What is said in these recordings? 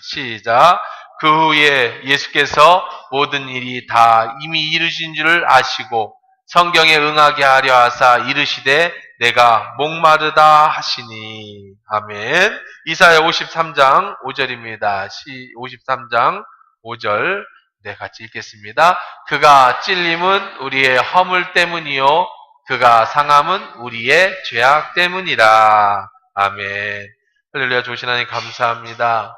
시작. 그 후에 예수께서 모든 일이 다 이미 이루신 줄을 아시고 성경에 응하게 하려 하사 이르시되 내가 목마르다 하시니. 아멘. 이사야 53장 5절입니다. 53장 5절 네, 같이 읽겠습니다. 그가 찔림은 우리의 허물 때문이요 그가 상함은 우리의 죄악 때문이라. 아멘. 할렐루야. 좋으신 하나님 감사합니다.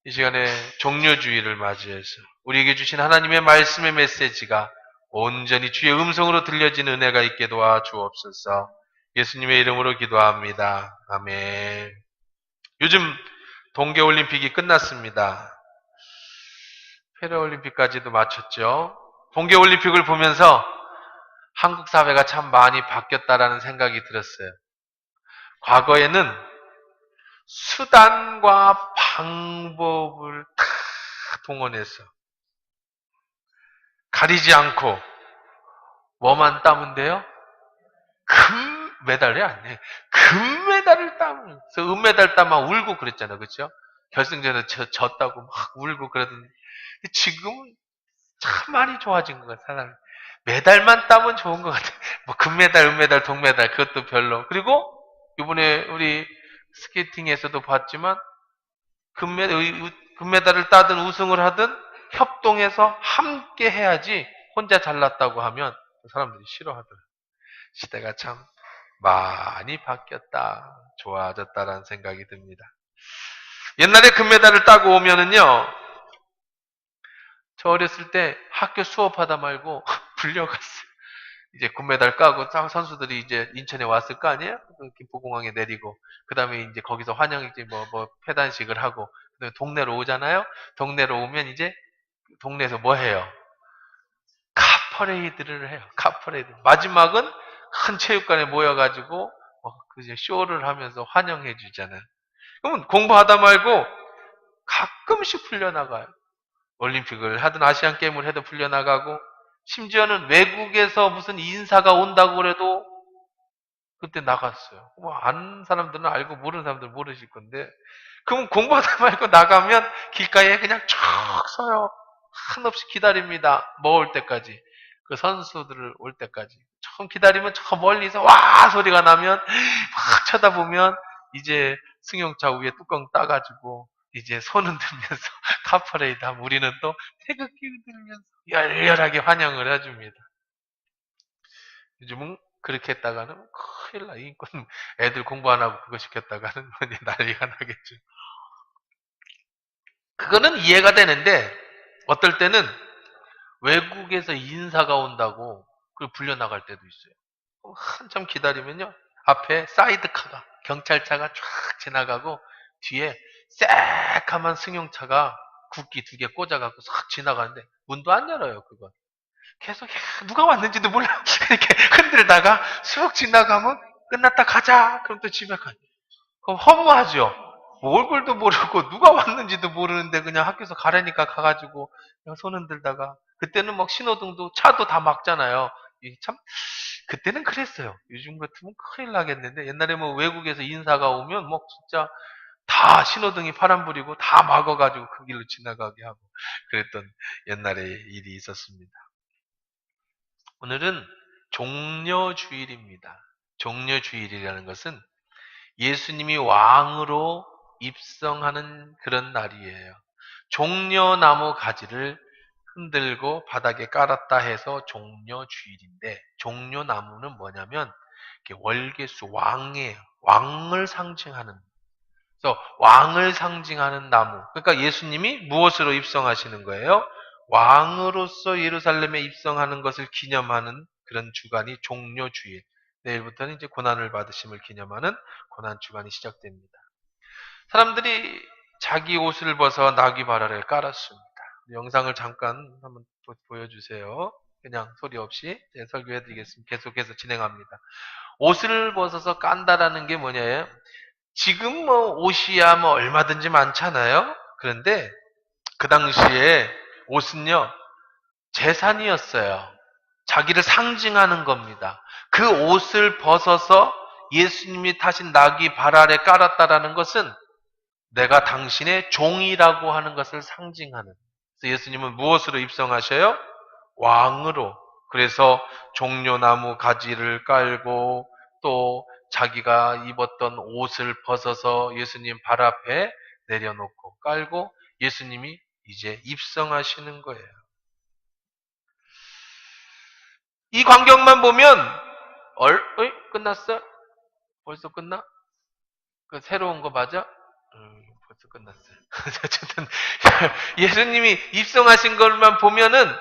이 시간에 종료주의를 맞이해서 우리에게 주신 하나님의 말씀의 메시지가 온전히 주의 음성으로 들려지는 은혜가 있게 도와주옵소서. 예수님의 이름으로 기도합니다. 아멘. 요즘 동계올림픽이 끝났습니다. 패럴림픽까지도 마쳤죠. 동계올림픽을 보면서 한국 사회가 참 많이 바뀌었다라는 생각이 들었어요. 과거에는 수단과 방법을 다 동원해서 가리지 않고 뭐만 따면 돼요? 금메달이 아니에요. 금메달을 따면서 은메달 따면 울고 그랬잖아요. 그렇죠? 결승전에 졌다고 막 울고 그러던데 지금은 참 많이 좋아진 것 같아요. 사람이. 메달만 따면 좋은 것 같아요. 뭐 금메달, 은메달, 동메달 그것도 별로. 그리고 이번에 우리 스케이팅에서도 봤지만 금메달을 따든 우승을 하든 협동해서 함께 해야지 혼자 잘났다고 하면 사람들이 싫어하더라고요. 시대가 참 많이 바뀌었다, 좋아졌다라는 생각이 듭니다. 옛날에 금메달을 따고 오면은요, 저 어렸을 때 학교 수업하다 말고 불려갔어요. 이제 금메달 까고 선수들이 이제 인천에 왔을 거 아니에요? 김포공항에 내리고 그 다음에 이제 거기서 환영이지 뭐 폐단식을 하고 그다음에 동네로 오잖아요. 동네로 오면 이제 동네에서 뭐 해요? 카퍼레이드를 해요. 카퍼레이드. 마지막은 큰 체육관에 모여가지고 이제 쇼를 하면서 환영해 주잖아요. 그러면 공부하다 말고 가끔씩 풀려나가요. 올림픽을 하든 아시안 게임을 해도 풀려나가고 심지어는 외국에서 무슨 인사가 온다고 그래도 그때 나갔어요. 뭐 아는 사람들은 알고 모르는 사람들은 모르실 건데 그럼 공부하다 말고 나가면 길가에 그냥 쭉 서요. 한없이 기다립니다. 뭐 올 때까지. 그 선수들을 올 때까지. 좀 기다리면 저 멀리서 와 소리가 나면 막 쳐다보면 이제 승용차 위에 뚜껑 따가지고 이제 손 흔들면서 카퍼레이드 하면 우리는 또 태극기 흔들면서 열렬하게 환영을 해줍니다. 요즘은 그렇게 했다가는 큰일 나. 인권 애들 공부 안 하고 그거 시켰다가는 난리가 나겠죠. 그거는 이해가 되는데 어떨 때는 외국에서 인사가 온다고 그걸 불려나갈 때도 있어요. 한참 기다리면요. 앞에 사이드카가 경찰차가 쫙 지나가고 뒤에 새까만 승용차가 국기 2개 꽂아갖고 싹 지나가는데 문도 안 열어요. 그건. 계속 누가 왔는지도 몰라. 이렇게 흔들다가 쑥 지나가면 끝났다 가자. 그럼 또 집에 가. 그럼 허무하죠. 뭐 얼굴도 모르고 누가 왔는지도 모르는데 그냥 학교에서 가라니까 가가지고 그냥 손 흔들다가 그때는 막 신호등도 차도 다 막잖아요. 참 그때는 그랬어요. 요즘 같으면 큰일 나겠는데 옛날에 뭐 외국에서 인사가 오면 뭐 진짜 다 신호등이 파란불이고 다 막아가지고 그 길로 지나가게 하고 그랬던 옛날에 일이 있었습니다. 오늘은 종려주일입니다. 종려주일이라는 것은 예수님이 왕으로 입성하는 그런 날이에요. 종려나무 가지를 흔들고 바닥에 깔았다 해서 종려주일인데 종려나무는 뭐냐면 월계수 왕이에요. 왕을 상징하는. 그래서 왕을 상징하는 나무. 그러니까 예수님이 무엇으로 입성하시는 거예요? 왕으로서 예루살렘에 입성하는 것을 기념하는 그런 주간이 종려주일. 내일부터는 이제 고난을 받으심을 기념하는 고난 주간이 시작됩니다. 사람들이 자기 옷을 벗어 나귀바라를 깔았습니다. 영상을 잠깐 한번 보여주세요. 그냥 소리 없이 설교해드리겠습니다. 계속해서 진행합니다. 옷을 벗어서 깐다라는 게 뭐냐요? 지금 뭐 옷이야 뭐 얼마든지 많잖아요. 그런데 그 당시에 옷은요 재산이었어요. 자기를 상징하는 겁니다. 그 옷을 벗어서 예수님이 타신 나귀 발 아래 깔았다라는 것은 내가 당신의 종이라고 하는 것을 상징하는. 그래서 예수님은 무엇으로 입성하셔요? 왕으로. 그래서 종려나무 가지를 깔고 또 자기가 입었던 옷을 벗어서 예수님 발 앞에 내려놓고 깔고 예수님이 이제 입성하시는 거예요. 이 광경만 보면 끝났어? 벌써 끝나? 그 새로운 거 맞아? 벌써 끝났어요. 어쨌든 예수님이 입성하신 것만 보면은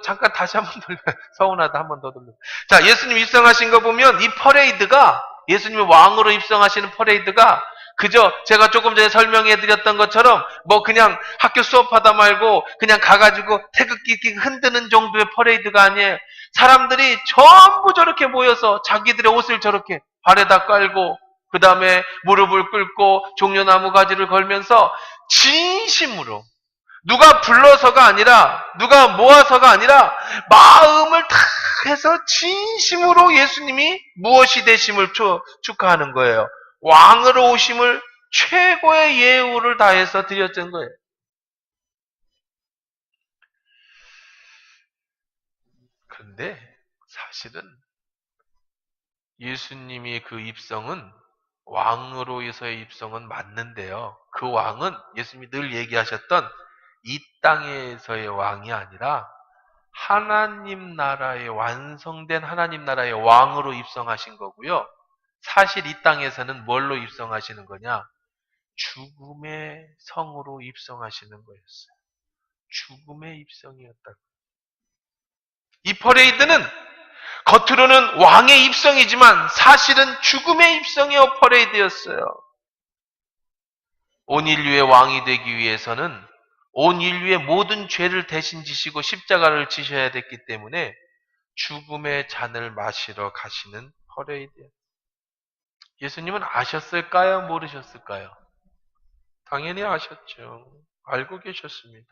잠깐 다시 한번 돌려 서운하다 한 번 더 돌려. 자, 예수님 입성하신 거 보면 이 퍼레이드가 예수님이 왕으로 입성하시는 퍼레이드가 그저 제가 조금 전에 설명해 드렸던 것처럼 뭐 그냥 학교 수업하다 말고 그냥 가가지고 태극기 흔드는 정도의 퍼레이드가 아니에요. 사람들이 전부 저렇게 모여서 자기들의 옷을 저렇게 발에다 깔고 그 다음에 무릎을 꿇고 종려나무 가지를 걸면서 진심으로 누가 불러서가 아니라 누가 모아서가 아니라 마음을 다 해서 진심으로 예수님이 무엇이 되심을 축하하는 거예요. 왕으로 오심을 최고의 예우를 다해서 드렸던 거예요. 그런데 사실은 예수님의 그 입성은 왕으로서의 입성은 맞는데요. 그 왕은 예수님이 늘 얘기하셨던 이 땅에서의 왕이 아니라 하나님 나라의 완성된 하나님 나라의 왕으로 입성하신 거고요. 사실 이 땅에서는 뭘로 입성하시는 거냐? 죽음의 성으로 입성하시는 거였어요. 죽음의 입성이었다. 이 퍼레이드는 겉으로는 왕의 입성이지만 사실은 죽음의 입성의 퍼레이드였어요. 온 인류의 왕이 되기 위해서는 온 인류의 모든 죄를 대신 지시고 십자가를 지셔야 됐기 때문에 죽음의 잔을 마시러 가시는 퍼레이드예요. 예수님은 아셨을까요? 모르셨을까요? 당연히 아셨죠. 알고 계셨습니다.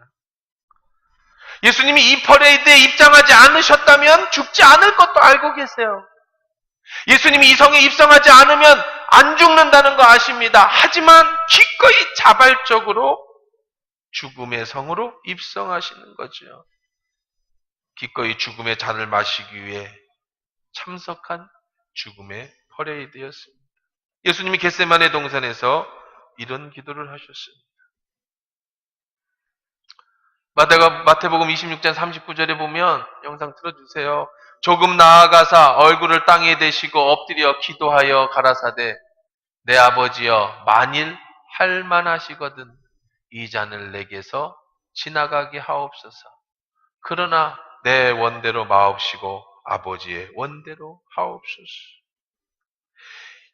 예수님이 이 퍼레이드에 입장하지 않으셨다면 죽지 않을 것도 알고 계세요. 예수님이 이 성에 입성하지 않으면 안 죽는다는 거 아십니다. 하지만 기꺼이 자발적으로 죽음의 성으로 입성하시는 거죠. 기꺼이 죽음의 잔을 마시기 위해 참석한 죽음의 퍼레이드였습니다. 예수님이 겟세마네 동산에서 이런 기도를 하셨습니다. 마태복음 26장 39절에 보면 영상 틀어주세요. 조금 나아가사 얼굴을 땅에 대시고 엎드려 기도하여 가라사대 내 아버지여 만일 할 만하시거든 이 잔을 내게서 지나가게 하옵소서. 그러나 내 원대로 마옵시고 아버지의 원대로 하옵소서.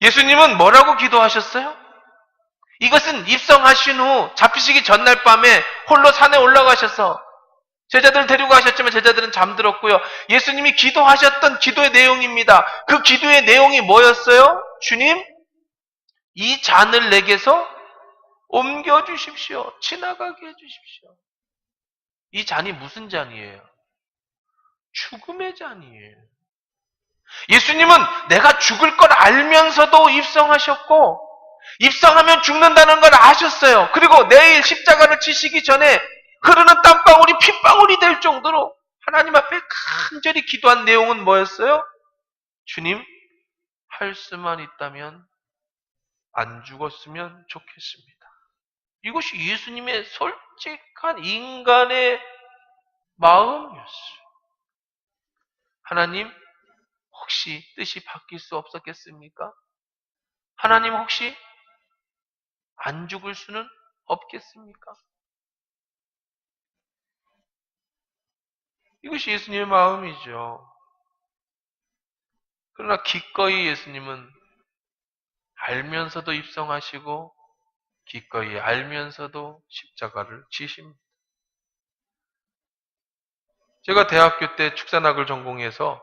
예수님은 뭐라고 기도하셨어요? 이것은 입성하신 후 잡히시기 전날 밤에 홀로 산에 올라가셔서 제자들을 데리고 가셨지만 제자들은 잠들었고요. 예수님이 기도하셨던 기도의 내용입니다. 그 기도의 내용이 뭐였어요? 주님, 이 잔을 내게서 옮겨주십시오. 지나가게 해주십시오. 이 잔이 무슨 잔이에요? 죽음의 잔이에요. 예수님은 내가 죽을 걸 알면서도 입성하셨고 입성하면 죽는다는 걸 아셨어요. 그리고 내일 십자가를 지시기 전에 흐르는 땀방울이 핏방울이 될 정도로 하나님 앞에 간절히 기도한 내용은 뭐였어요? 주님, 할 수만 있다면 안 죽었으면 좋겠습니다. 이것이 예수님의 솔직한 인간의 마음이었어요. 하나님, 혹시 뜻이 바뀔 수 없었겠습니까? 하나님 혹시 안 죽을 수는 없겠습니까? 이것이 예수님의 마음이죠. 그러나 기꺼이 예수님은 알면서도 입성하시고 기꺼이 알면서도 십자가를 지십니다. 제가 대학교 때 축산학을 전공해서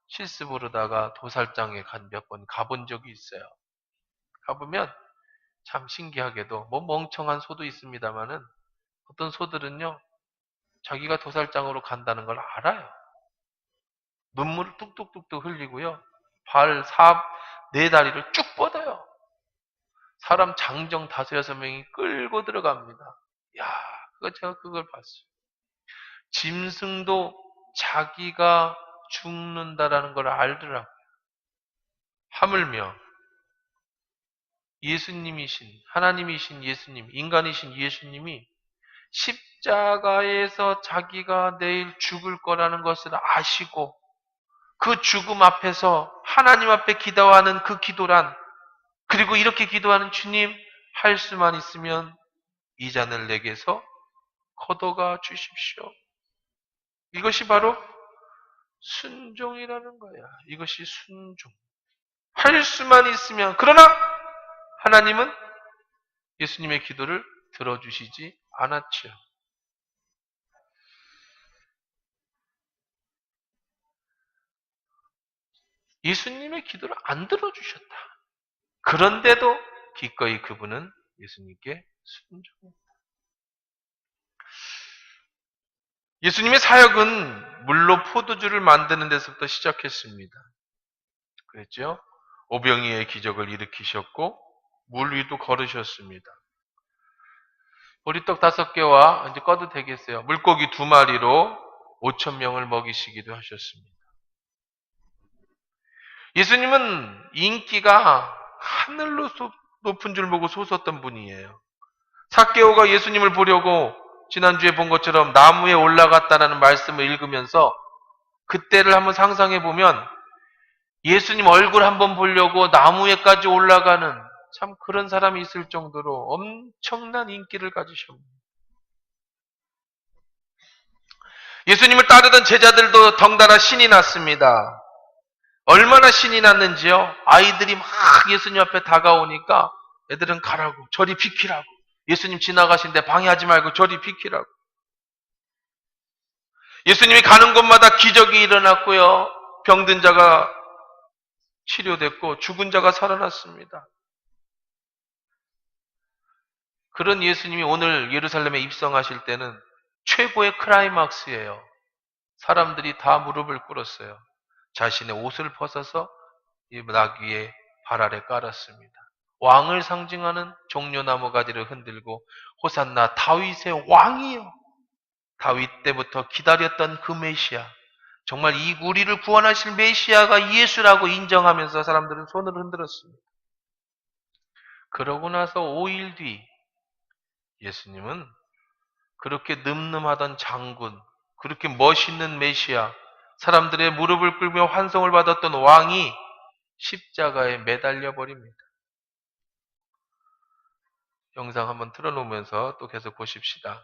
실습으로다가 도살장에 몇 번 가본 적이 있어요. 가보면 참 신기하게도 뭐 멍청한 소도 있습니다만은 어떤 소들은요 자기가 도살장으로 간다는 걸 알아요. 눈물을 뚝뚝뚝뚝 흘리고요. 네 다리를 쭉 뻗어요. 사람 장정 5-6명이 끌고 들어갑니다. 야, 제가 그걸 봤어요. 짐승도 자기가 죽는다라는 걸 알더라고요. 하물며 예수님이신, 하나님이신 예수님, 인간이신 예수님이 십자가에서 자기가 내일 죽을 거라는 것을 아시고 그 죽음 앞에서 하나님 앞에 기도하는 그 기도란, 그리고 이렇게 기도하는 주님, 할 수만 있으면 이 잔을 내게서 거둬가 주십시오. 이것이 바로 순종이라는 거야. 이것이 순종. 할 수만 있으면. 그러나 하나님은 예수님의 기도를 들어주시지 않았죠. 예수님의 기도를 안 들어주셨다. 그런데도 기꺼이 그분은 예수님께 순종했다. 예수님의 사역은 물로 포도주를 만드는 데서부터 시작했습니다. 그랬죠? 오병이의 기적을 일으키셨고 물 위도 걸으셨습니다. 보리떡 5개와 이제 꺼도 되겠어요. 물고기 2마리로 5,000명을 먹이시기도 하셨습니다. 예수님은 인기가 하늘로 높은 줄 보고 솟았던 분이에요. 삭개오가 예수님을 보려고 지난주에 본 것처럼 나무에 올라갔다는 말씀을 읽으면서 그때를 한번 상상해 보면 예수님 얼굴 한번 보려고 나무에까지 올라가는 참 그런 사람이 있을 정도로 엄청난 인기를 가지셨습니다. 예수님을 따르던 제자들도 덩달아 신이 났습니다. 얼마나 신이 났는지요? 아이들이 막 예수님 앞에 다가오니까 애들은 가라고, 저리 비키라고. 예수님 지나가신데 방해하지 말고 저리 비키라고. 예수님이 가는 곳마다 기적이 일어났고요. 병든 자가 치료됐고 죽은 자가 살아났습니다. 그런 예수님이 오늘 예루살렘에 입성하실 때는 최고의 클라이막스예요. 사람들이 다 무릎을 꿇었어요. 자신의 옷을 벗어서 나귀의 발 아래 깔았습니다. 왕을 상징하는 종려나무 가지를 흔들고 호산나 다윗의 왕이요. 다윗 때부터 기다렸던 그 메시아, 정말 이 우리를 구원하실 메시아가 예수라고 인정하면서 사람들은 손을 흔들었습니다. 그러고 나서 5일 뒤 예수님은 그렇게 늠름하던 장군, 그렇게 멋있는 메시아, 사람들의 무릎을 꿇며 환송을 받았던 왕이 십자가에 매달려 버립니다. 영상 한번 틀어놓으면서 또 계속 보십시다.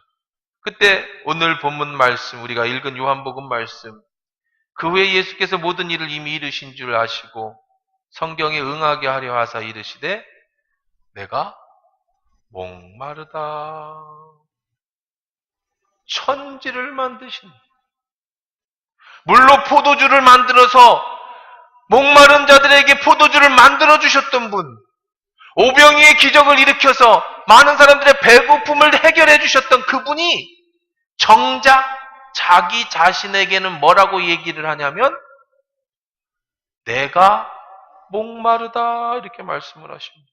그때 오늘 본문 말씀, 우리가 읽은 요한복음 말씀, 그 후에 예수께서 모든 일을 이미 이루신 줄 아시고 성경에 응하게 하려 하사 이르시되 내가 목마르다. 천지를 만드신, 물로 포도주를 만들어서 목마른 자들에게 포도주를 만들어 주셨던 분, 오병이의 기적을 일으켜서 많은 사람들의 배고픔을 해결해 주셨던 그분이 정작 자기 자신에게는 뭐라고 얘기를 하냐면 내가 목마르다 이렇게 말씀을 하십니다.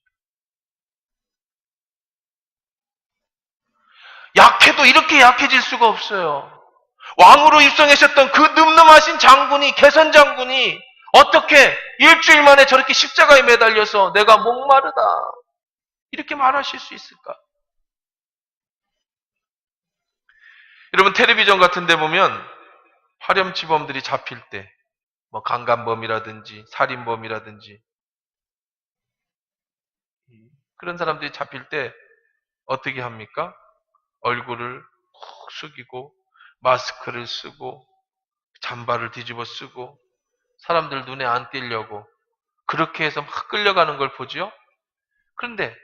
약해도 이렇게 약해질 수가 없어요. 왕으로 입성하셨던 그 늠름하신 장군이, 개선 장군이 어떻게 일주일 만에 저렇게 십자가에 매달려서 내가 목마르다 이렇게 말하실 수 있을까? 여러분 텔레비전 같은 데 보면 파렴치범들이 잡힐 때 뭐 강간범이라든지 살인범이라든지 그런 사람들이 잡힐 때 어떻게 합니까? 얼굴을 콕 숙이고 마스크를 쓰고 잠바를 뒤집어 쓰고 사람들 눈에 안 띄려고 그렇게 해서 막 끌려가는 걸 보죠. 그런데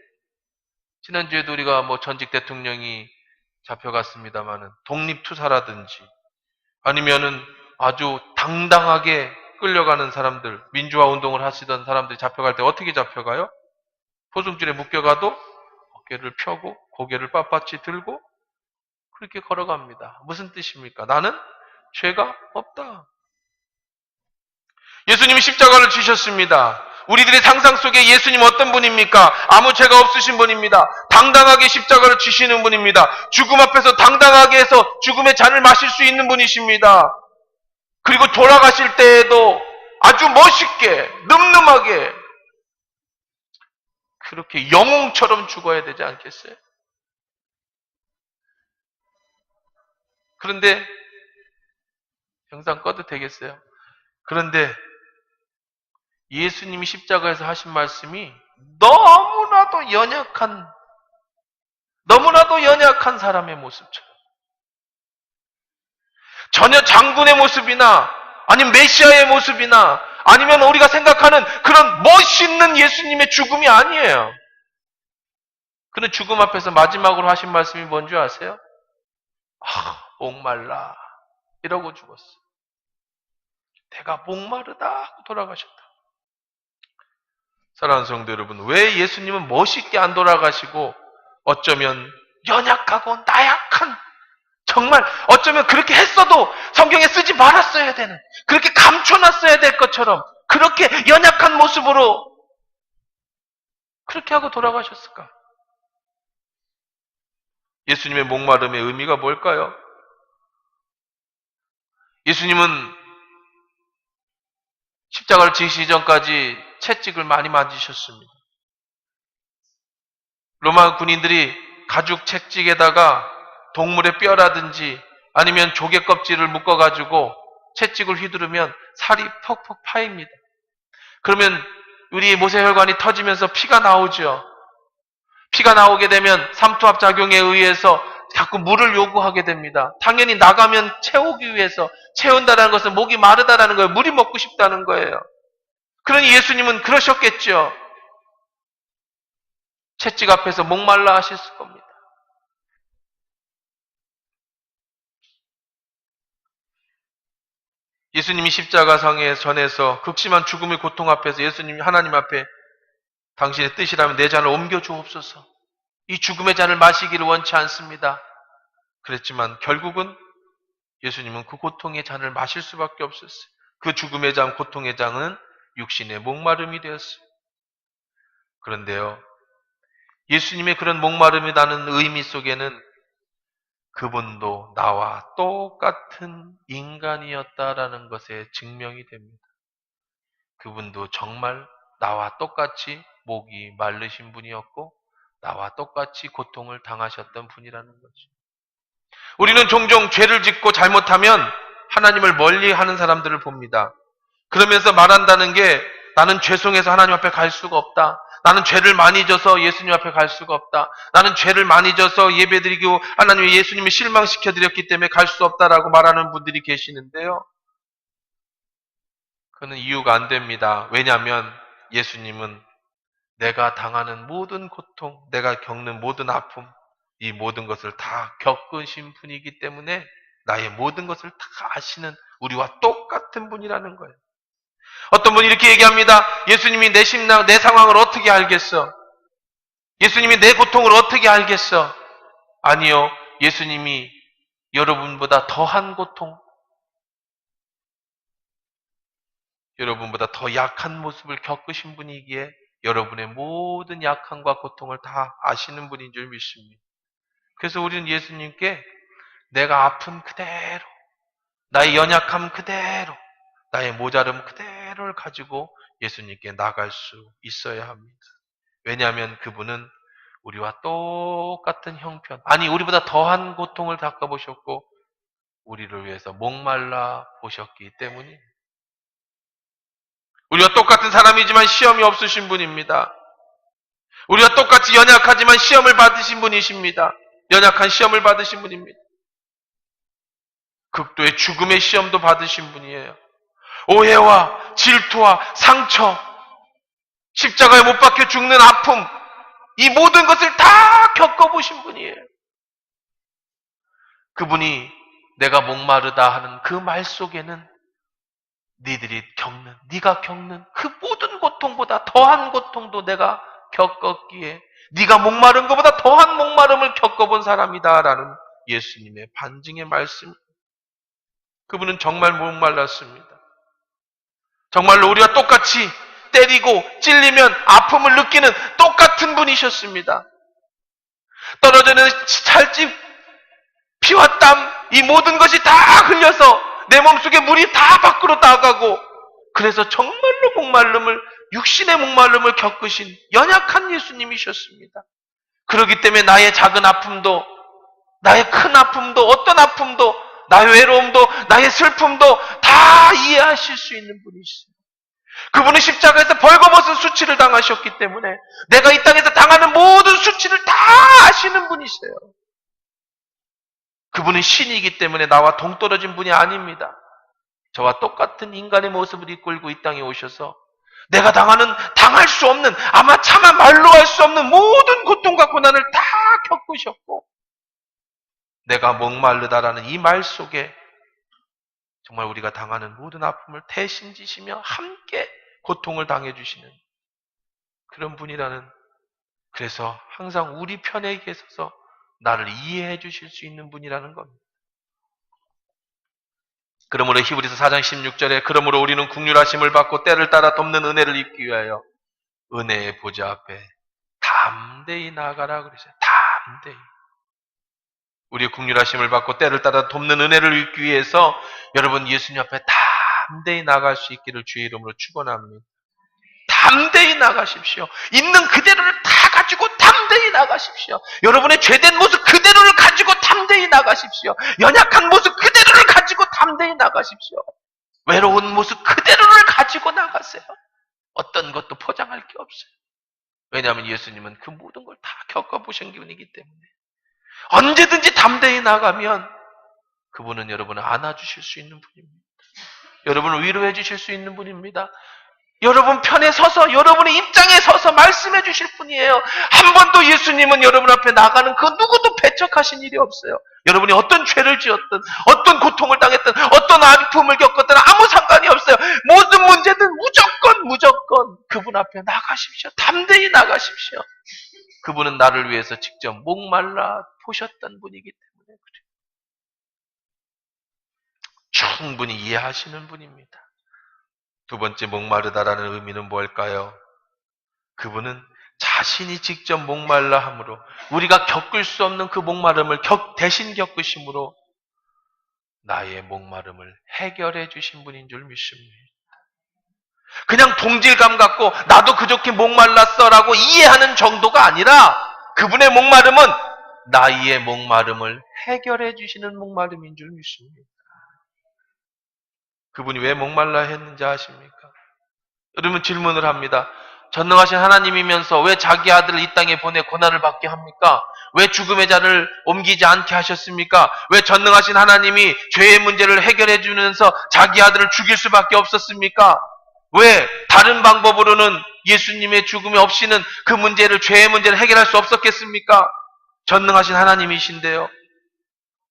지난주에도 우리가 뭐 전직 대통령이 잡혀갔습니다마는 독립투사라든지 아니면은 아주 당당하게 끌려가는 사람들, 민주화 운동을 하시던 사람들이 잡혀갈 때 어떻게 잡혀가요? 포승줄에 묶여가도 어깨를 펴고 고개를 빳빳이 들고 그렇게 걸어갑니다. 무슨 뜻입니까? 나는 죄가 없다. 예수님이 십자가를 지셨습니다. 우리들의 상상 속에 예수님 어떤 분입니까? 아무 죄가 없으신 분입니다. 당당하게 십자가를 지시는 분입니다. 죽음 앞에서 당당하게 해서 죽음의 잔을 마실 수 있는 분이십니다. 그리고 돌아가실 때에도 아주 멋있게, 늠름하게 그렇게 영웅처럼 죽어야 되지 않겠어요? 그런데 영상 꺼도 되겠어요? 그런데 예수님이 십자가에서 하신 말씀이 너무나도 연약한 사람의 모습처럼, 전혀 장군의 모습이나 아니면 메시아의 모습이나 아니면 우리가 생각하는 그런 멋있는 예수님의 죽음이 아니에요. 그는 죽음 앞에서 마지막으로 하신 말씀이 뭔지 아세요? 목말라 이러고 죽었어. 내가 목마르다 하고 돌아가셨다. 사랑하는 성도 여러분, 왜 예수님은 멋있게 안 돌아가시고 어쩌면 연약하고 나약한, 정말 어쩌면 그렇게 했어도 성경에 쓰지 말았어야 되는, 그렇게 감춰놨어야 될 것처럼 그렇게 연약한 모습으로 그렇게 하고 돌아가셨을까? 예수님의 목마름의 의미가 뭘까요? 예수님은 십자가를 지시기 전까지 채찍을 많이 맞으셨습니다. 로마 군인들이 가죽 채찍에다가 동물의 뼈라든지 아니면 조개 껍질을 묶어가지고 채찍을 휘두르면 살이 퍽퍽 파입니다. 그러면 우리 모세혈관이 터지면서 피가 나오죠. 피가 나오게 되면 삼투압작용에 의해서 자꾸 물을 요구하게 됩니다. 당연히 나가면 채우기 위해서, 채운다는 것은 목이 마르다라는 거예요. 물이 먹고 싶다는 거예요. 그러니 예수님은 그러셨겠죠. 채찍 앞에서 목말라 하셨을 겁니다. 예수님이 십자가상에 전해서 극심한 죽음의 고통 앞에서 예수님이 하나님 앞에 당신의 뜻이라면 내 잔을 옮겨 주옵소서. 이 죽음의 잔을 마시기를 원치 않습니다. 그랬지만 결국은 예수님은 그 고통의 잔을 마실 수밖에 없었어요. 그 죽음의 잔, 고통의 잔은 육신의 목마름이 되었어요. 그런데요, 예수님의 그런 목마름이라는 의미 속에는 그분도 나와 똑같은 인간이었다라는 것에 증명이 됩니다. 그분도 정말 나와 똑같이 목이 마르신 분이었고 나와 똑같이 고통을 당하셨던 분이라는 거죠. 우리는 종종 죄를 짓고 잘못하면 하나님을 멀리하는 사람들을 봅니다. 그러면서 말한다는 게 나는 죄송해서 하나님 앞에 갈 수가 없다. 나는 죄를 많이 져서 예수님 앞에 갈 수가 없다. 나는 죄를 많이 져서 예배드리고 하나님의 예수님을 실망시켜드렸기 때문에 갈 수 없다라고 말하는 분들이 계시는데요. 그는 이유가 안 됩니다. 왜냐하면 예수님은 내가 당하는 모든 고통, 내가 겪는 모든 아픔, 이 모든 것을 다 겪으신 분이기 때문에 나의 모든 것을 다 아시는 우리와 똑같은 분이라는 거예요. 어떤 분이 이렇게 얘기합니다. 예수님이 내 심랑, 내 상황을 어떻게 알겠어? 예수님이 내 고통을 어떻게 알겠어? 아니요. 예수님이 여러분보다 더한 고통, 여러분보다 더 약한 모습을 겪으신 분이기에 여러분의 모든 약함과 고통을 다 아시는 분인 줄 믿습니다. 그래서 우리는 예수님께 내가 아픈 그대로, 나의 연약함 그대로, 나의 모자름 그대로를 가지고 예수님께 나갈 수 있어야 합니다. 왜냐하면 그분은 우리와 똑같은 형편, 아니 우리보다 더한 고통을 겪어보셨고 우리를 위해서 목말라 보셨기 때문이에요. 우리와 똑같은 사람이지만 시험이 없으신 분입니다. 우리와 똑같이 연약하지만 시험을 받으신 분이십니다. 연약한 시험을 받으신 분입니다. 극도의 죽음의 시험도 받으신 분이에요. 오해와 질투와 상처, 십자가에 못 박혀 죽는 아픔, 이 모든 것을 다 겪어보신 분이에요. 그분이 내가 목마르다 하는 그 말 속에는 네가 겪는 그 모든 고통보다 더한 고통도 내가 겪었기에 네가 목마른 것보다 더한 목마름을 겪어본 사람이다라는 예수님의 반증의 말씀. 그분은 정말 목말랐습니다. 정말로 우리와 똑같이 때리고 찔리면 아픔을 느끼는 똑같은 분이셨습니다. 떨어지는 찰집, 피와 땀, 이 모든 것이 다 흘려서 내 몸속에 물이 다 밖으로 나가고, 그래서 정말로 목마름을, 육신의 목마름을 겪으신 연약한 예수님이셨습니다. 그렇기 때문에 나의 작은 아픔도, 나의 큰 아픔도, 어떤 아픔도, 나의 외로움도, 나의 슬픔도 다 이해하실 수 있는 분이시죠. 그분은 십자가에서 벌거벗은 수치를 당하셨기 때문에 내가 이 땅에서 당하는 모든 수치를 다 아시는 분이세요. 그분은 신이기 때문에 나와 동떨어진 분이 아닙니다. 저와 똑같은 인간의 모습을 이끌고 이 땅에 오셔서 내가 당할 수 없는, 아마 차마 말로 할 수 없는 모든 고통과 고난을 다 겪으셨고, 내가 목마르다라는 이 말 속에 정말 우리가 당하는 모든 아픔을 대신 지시며 함께 고통을 당해주시는 그런 분이라는, 그래서 항상 우리 편에 계셔서 나를 이해해 주실 수 있는 분이라는 겁니다. 그러므로 히브리서 4장 16절에 그러므로 우리는 긍휼하심을 받고 때를 따라 돕는 은혜를 입기 위하여 은혜의 보좌 앞에 담대히 나아가라 그러세요. 담대히. 우리의 긍휼하심을 받고 때를 따라 돕는 은혜를 입기 위해서 여러분 예수님 앞에 담대히 나갈 수 있기를 주의 이름으로 축원합니다. 담대히 나가십시오. 있는 그대로를 다 가지고 담대히 나가십시오. 여러분의 죄된 모습 그대로를 가지고 담대히 나가십시오. 연약한 모습 그대로를 가지고 담대히 나가십시오. 외로운 모습 그대로를 가지고 나가세요. 어떤 것도 포장할 게 없어요. 왜냐하면 예수님은 그 모든 걸 다 겪어보신 분이기 때문에 언제든지 담대히 나가면 그분은 여러분을 안아주실 수 있는 분입니다. 여러분을 위로해 주실 수 있는 분입니다. 여러분 편에 서서 여러분의 입장에 서서 말씀해 주실 분이에요. 한 번도 예수님은 여러분 앞에 나가는 그 누구도 배척하신 일이 없어요. 여러분이 어떤 죄를 지었든 어떤 고통을 당했든 어떤 아픔을 겪었든 아무 상관이 없어요. 모든 문제든 무조건 그분 앞에 나가십시오. 담대히 나가십시오. 그분은 나를 위해서 직접 목말라 보셨던 분이기 때문에 그래요. 충분히 이해하시는 분입니다. 두 번째 목마르다라는 의미는 뭘까요? 그분은 자신이 직접 목말라 함으로 우리가 겪을 수 없는 그 목마름을 대신 겪으심으로 나의 목마름을 해결해 주신 분인 줄 믿습니다. 그냥 동질감 갖고 나도 그저께 목말랐어라고 이해하는 정도가 아니라 그분의 목마름은 나의 목마름을 해결해 주시는 목마름인 줄 믿습니다. 그분이 왜 목말라 했는지 아십니까? 여러분 질문을 합니다. 전능하신 하나님이면서 왜 자기 아들을 이 땅에 보내 고난을 받게 합니까? 왜 죽음의 자를 옮기지 않게 하셨습니까? 왜 전능하신 하나님이 죄의 문제를 해결해 주면서 자기 아들을 죽일 수밖에 없었습니까? 왜 다른 방법으로는 예수님의 죽음이 없이는 그 문제를, 죄의 문제를 해결할 수 없었겠습니까? 전능하신 하나님이신데요.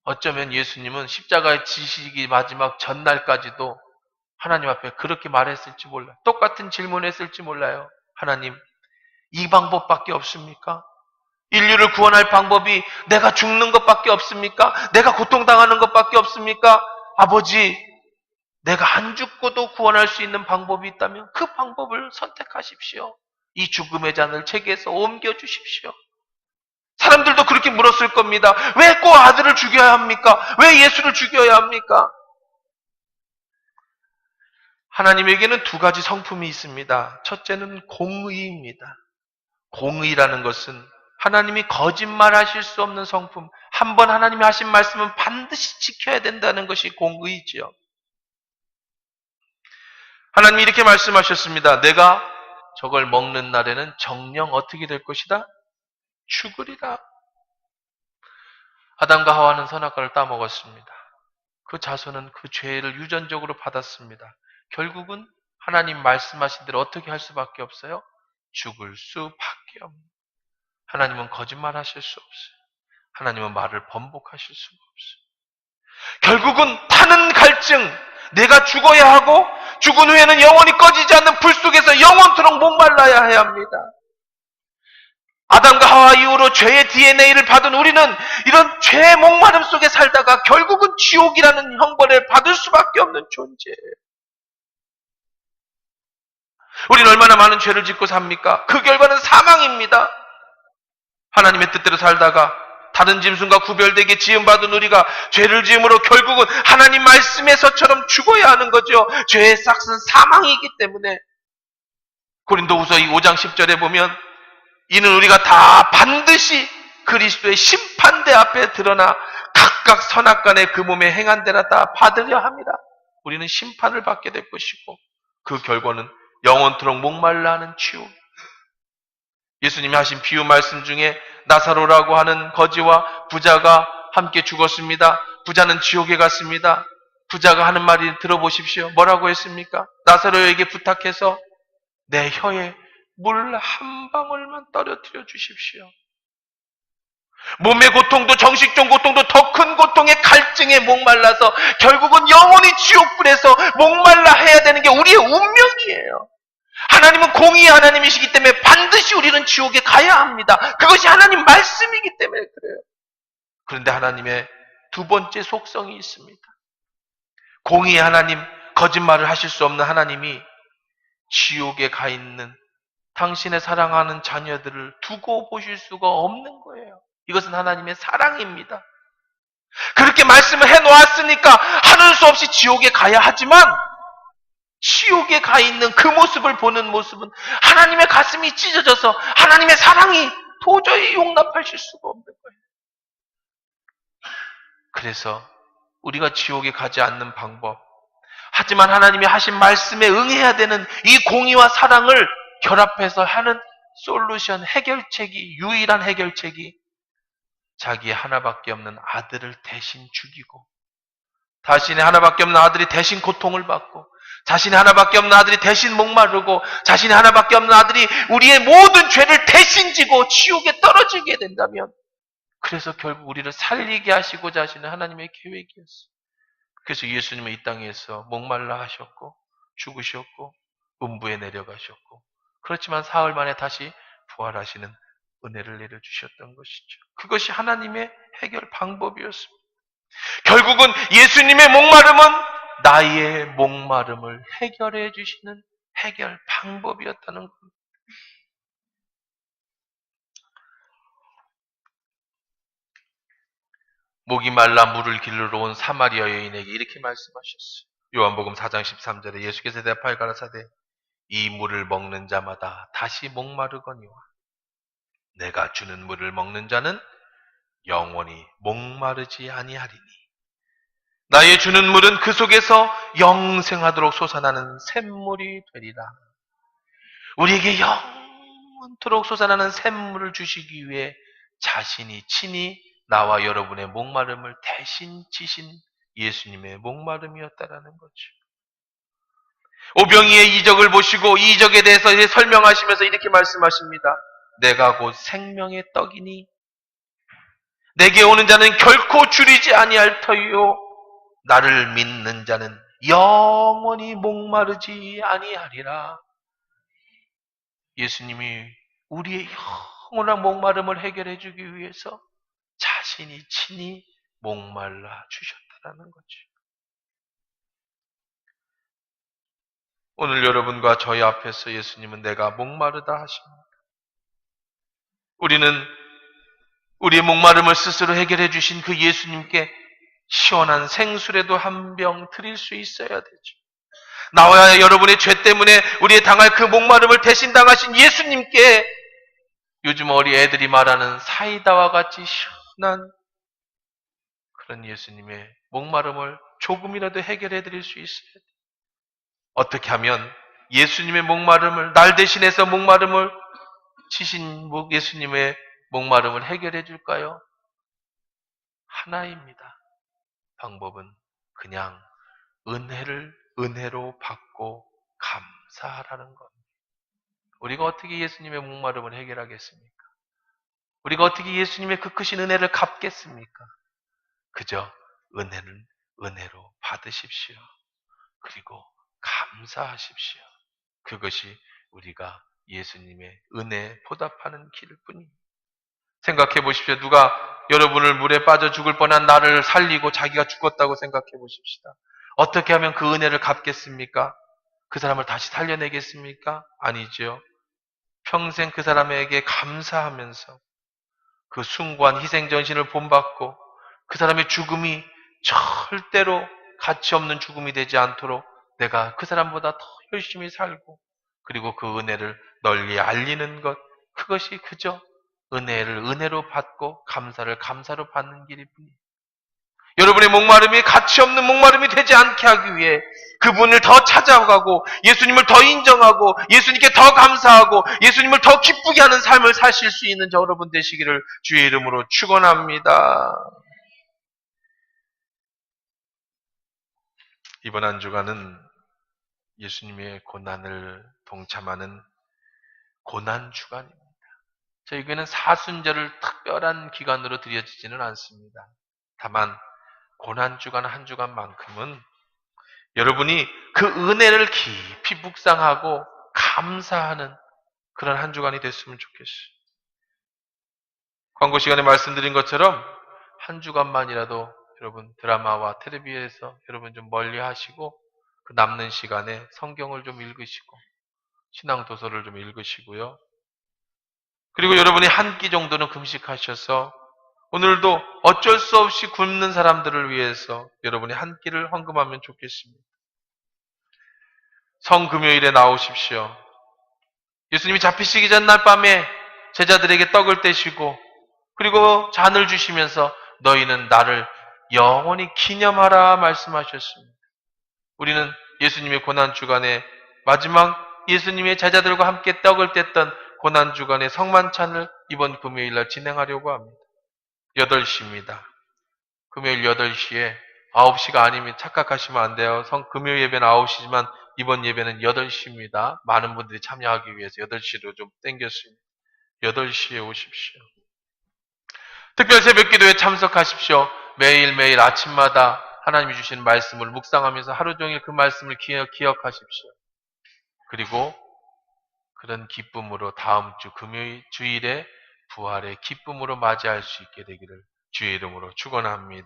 어쩌면 예수님은 십자가의 지시기 마지막 전날까지도 하나님 앞에 그렇게 말했을지 몰라요. 똑같은 질문했을지 몰라요. 하나님, 이 방법밖에 없습니까? 인류를 구원할 방법이 내가 죽는 것밖에 없습니까? 내가 고통당하는 것밖에 없습니까? 아버지, 내가 안 죽고도 구원할 수 있는 방법이 있다면 그 방법을 선택하십시오. 이 죽음의 잔을 제게서 옮겨주십시오. 사람들도 그렇게 물었을 겁니다. 왜 꼭 아들을 죽여야 합니까? 왜 예수를 죽여야 합니까? 하나님에게는 두 가지 성품이 있습니다. 첫째는 공의입니다. 공의라는 것은 하나님이 거짓말하실 수 없는 성품, 한 번 하나님이 하신 말씀은 반드시 지켜야 된다는 것이 공의지요. 하나님이 이렇게 말씀하셨습니다. 내가 저걸 먹는 날에는 정녕 어떻게 될 것이다? 죽으리라. 아담과 하와는 선악과를 따먹었습니다. 그 자손은 그 죄를 유전적으로 받았습니다. 결국은 하나님 말씀하신 대로 어떻게 할 수밖에 없어요? 죽을 수밖에 없는. 하나님은 거짓말하실 수 없어요. 하나님은 말을 번복하실 수가 없어요. 결국은 타는 갈증, 내가 죽어야 하고 죽은 후에는 영원히 꺼지지 않는 불 속에서 영원토록 목말라야 해야 합니다. 아담과 하와 이후로 죄의 DNA를 받은 우리는 이런 죄의 목마름 속에 살다가 결국은 지옥이라는 형벌을 받을 수밖에 없는 존재예요. 우리는 얼마나 많은 죄를 짓고 삽니까? 그 결과는 사망입니다. 하나님의 뜻대로 살다가 다른 짐승과 구별되게 지음받은 우리가 죄를 지음으로 결국은 하나님 말씀에서처럼 죽어야 하는 거죠. 죄의 싹은 사망이기 때문에. 고린도후서 5장 10절에 보면 이는 우리가 다 반드시 그리스도의 심판대 앞에 드러나 각각 선악간에 그 몸에 행한 대로 다 받으려 합니다. 우리는 심판을 받게 될 것이고 그 결과는 영원토록 목말라 하는 지옥. 예수님이 하신 비유 말씀 중에 나사로라고 하는 거지와 부자가 함께 죽었습니다. 부자는 지옥에 갔습니다. 부자가 하는 말이 들어보십시오. 뭐라고 했습니까? 나사로에게 부탁해서 내 혀에 물 한 방울만 떨어뜨려 주십시오. 몸의 고통도 정식적 고통도 더 큰 고통의 갈증에 목말라서 결국은 영원히 지옥불에서 목말라 해야 되는 게 우리의 운명이에요. 하나님은 공의의 하나님이시기 때문에 반드시 우리는 지옥에 가야 합니다. 그것이 하나님 말씀이기 때문에 그래요. 그런데 하나님의 두 번째 속성이 있습니다. 공의의 하나님, 거짓말을 하실 수 없는 하나님이 지옥에 가 있는 당신의 사랑하는 자녀들을 두고 보실 수가 없는 거예요. 이것은 하나님의 사랑입니다. 그렇게 말씀을 해놓았으니까 하는 수 없이 지옥에 가야 하지만 지옥에 가 있는 그 모습을 보는 모습은 하나님의 가슴이 찢어져서 하나님의 사랑이 도저히 용납하실 수가 없는 거예요. 그래서 우리가 지옥에 가지 않는 방법, 하지만 하나님이 하신 말씀에 응해야 되는 이 공의와 사랑을 결합해서 하는 솔루션, 해결책이, 유일한 해결책이 자기의 하나밖에 없는 아들을 대신 죽이고 자신의 하나밖에 없는 아들이 대신 고통을 받고 자신의 하나밖에 없는 아들이 대신 목마르고 자신의 하나밖에 없는 아들이 우리의 모든 죄를 대신 지고 지옥에 떨어지게 된다면 그래서 결국 우리를 살리게 하시고자 하시는 하나님의 계획이었어요. 그래서 예수님은 이 땅에서 목말라 하셨고 죽으셨고 음부에 내려가셨고 그렇지만 사흘 만에 다시 부활하시는 은혜를 내려주셨던 것이죠. 그것이 하나님의 해결 방법이었습니다. 결국은 예수님의 목마름은 나의 목마름을 해결해 주시는 해결 방법이었다는 겁니다. 목이 말라 물을 길르러 온 사마리아 여인에게 이렇게 말씀하셨어요. 요한복음 4장 13절에 예수께서 대답하여 가라사대 이 물을 먹는 자마다 다시 목마르거니와 내가 주는 물을 먹는 자는 영원히 목마르지 아니하리니 나의 주는 물은 그 속에서 영생하도록 솟아나는 샘물이 되리라. 우리에게 영원토록 솟아나는 샘물을 주시기 위해 자신이 친히 나와 여러분의 목마름을 대신 지신 예수님의 목마름이었다라는 거죠. 오병이의 이적을 보시고 이 이적에 대해서 설명하시면서 이렇게 말씀하십니다. 내가 곧 생명의 떡이니 내게 오는 자는 결코 줄이지 아니할 터이요 나를 믿는 자는 영원히 목마르지 아니하리라. 예수님이 우리의 영원한 목마름을 해결해 주기 위해서 자신이 친히 목말라 주셨다는 거죠. 오늘 여러분과 저희 앞에서 예수님은 내가 목마르다 하십니다. 우리는 우리의 목마름을 스스로 해결해 주신 그 예수님께 시원한 생수라도 한 병 드릴 수 있어야 되죠. 나와 여러분의 죄 때문에 우리의 당할 그 목마름을 대신 당하신 예수님께 요즘 어린 애들이 말하는 사이다와 같이 시원한 그런 예수님의 목마름을 조금이라도 해결해 드릴 수 있어야 돼요. 어떻게 하면 예수님의 목마름을 날 대신해서 목마름을 치신 예수님의 목마름을 해결해 줄까요? 하나입니다. 방법은 그냥 은혜로 받고 감사하라는 겁니다. 우리가 어떻게 예수님의 목마름을 해결하겠습니까? 우리가 어떻게 예수님의 그 크신 은혜를 갚겠습니까? 그저 은혜로 받으십시오. 그리고 감사하십시오. 그것이 우리가 예수님의 은혜에 보답하는 길일 뿐입니다. 생각해 보십시오. 누가 여러분을 물에 빠져 죽을 뻔한 나를 살리고 자기가 죽었다고 생각해 보십시다. 어떻게 하면 그 은혜를 갚겠습니까? 그 사람을 다시 살려내겠습니까? 아니죠. 평생 그 사람에게 감사하면서 그 숭고한 희생전신을 본받고 그 사람의 죽음이 절대로 가치 없는 죽음이 되지 않도록 내가 그 사람보다 더 열심히 살고 그리고 그 은혜를 널리 알리는 것, 그것이 그저 은혜를 은혜로 받고 감사를 감사로 받는 길일 뿐이에요. 여러분의 목마름이 가치 없는 목마름이 되지 않게 하기 위해 그분을 더 찾아가고 예수님을 더 인정하고 예수님께 더 감사하고 예수님을 더 기쁘게 하는 삶을 사실 수 있는 저 여러분 되시기를 주의 이름으로 축원합니다. 이번 한 주간은 예수님의 고난을 동참하는 고난 주간입니다. 저희에게는 사순절을 특별한 기간으로 드려지지는 않습니다. 다만 고난 주간 한 주간만큼은 여러분이 그 은혜를 깊이 묵상하고 감사하는 그런 한 주간이 됐으면 좋겠어요. 광고 시간에 말씀드린 것처럼 한 주간만이라도 여러분 드라마와 텔레비에서 여러분 좀 멀리 하시고 그 남는 시간에 성경을 좀 읽으시고 신앙 도서를 좀 읽으시고요. 그리고 여러분이 한 끼 정도는 금식하셔서 오늘도 어쩔 수 없이 굶는 사람들을 위해서 여러분이 한 끼를 헌금하면 좋겠습니다. 성금요일에 나오십시오. 예수님이 잡히시기 전날 밤에 제자들에게 떡을 떼시고 그리고 잔을 주시면서 너희는 나를 영원히 기념하라 말씀하셨습니다. 우리는 예수님의 고난주간에 마지막 예수님의 제자들과 함께 떡을 뗐던 고난주간의 성만찬을 이번 금요일날 진행하려고 합니다. 8시입니다. 금요일 8시에 9시가 아니면 착각하시면 안 돼요. 금요일 예배는 9시지만 이번 예배는 8시입니다. 많은 분들이 참여하기 위해서 8시로 좀 땡겼습니다. 8시에 오십시오. 특별 새벽 기도에 참석하십시오. 매일매일 아침마다 하나님이 주신 말씀을 묵상하면서 하루 종일 그 말씀을 기억하십시오. 그리고 그런 기쁨으로 다음 주 금요일 주일에 부활의 기쁨으로 맞이할 수 있게 되기를 주의 이름으로 축원합니다.